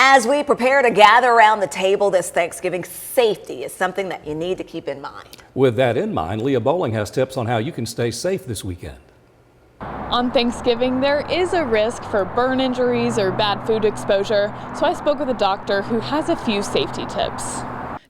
As we prepare to gather around the table this Thanksgiving, safety is something that you need to keep in mind. With that in mind, Leah Bowling has tips on how you can stay safe this weekend. On Thanksgiving, there is a risk for burn injuries or bad food exposure, so I spoke with a doctor who has a few safety tips.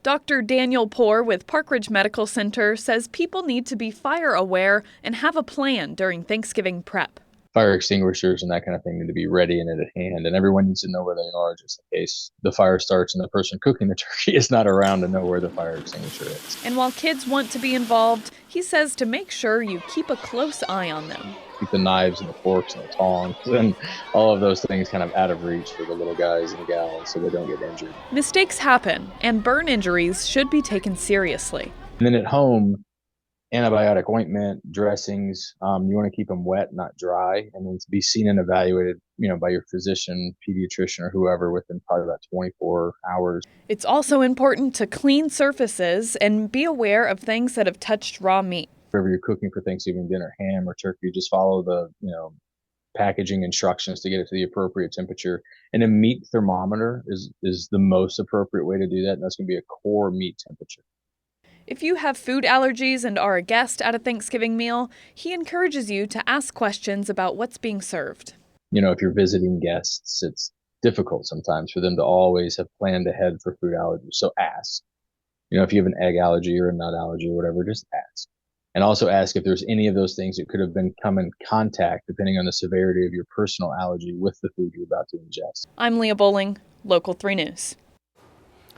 Dr. Daniel Poor with Parkridge Medical Center says people need to be fire aware and have a plan during Thanksgiving prep. Fire extinguishers and that kind of thing need to be ready and at hand, and everyone needs to know where they are just in case the fire starts and the person cooking the turkey is not around to know where the fire extinguisher is. And while kids want to be involved, he says to make sure you keep a close eye on them. Keep the knives and the forks and the tongs and all of those things kind of out of reach for the little guys and gals so they don't get injured. Mistakes happen, and burn injuries should be taken seriously. And then at home, antibiotic ointment, dressings, you want to keep them wet, not dry, and then to be seen and evaluated, by your physician, pediatrician, or whoever within probably about 24 hours. It's also important to clean surfaces and be aware of things that have touched raw meat. Wherever you're cooking for Thanksgiving dinner, ham or turkey, just follow the, packaging instructions to get it to the appropriate temperature. And a meat thermometer is the most appropriate way to do that, and that's going to be a core meat temperature. If you have food allergies and are a guest at a Thanksgiving meal, he encourages you to ask questions about what's being served. If you're visiting guests, it's difficult sometimes for them to always have planned ahead for food allergies. So ask. If you have an egg allergy or a nut allergy or whatever, just ask. And also ask if there's any of those things that could have come in contact, depending on the severity of your personal allergy, with the food you're about to ingest. I'm Leah Bowling, Local 3 News.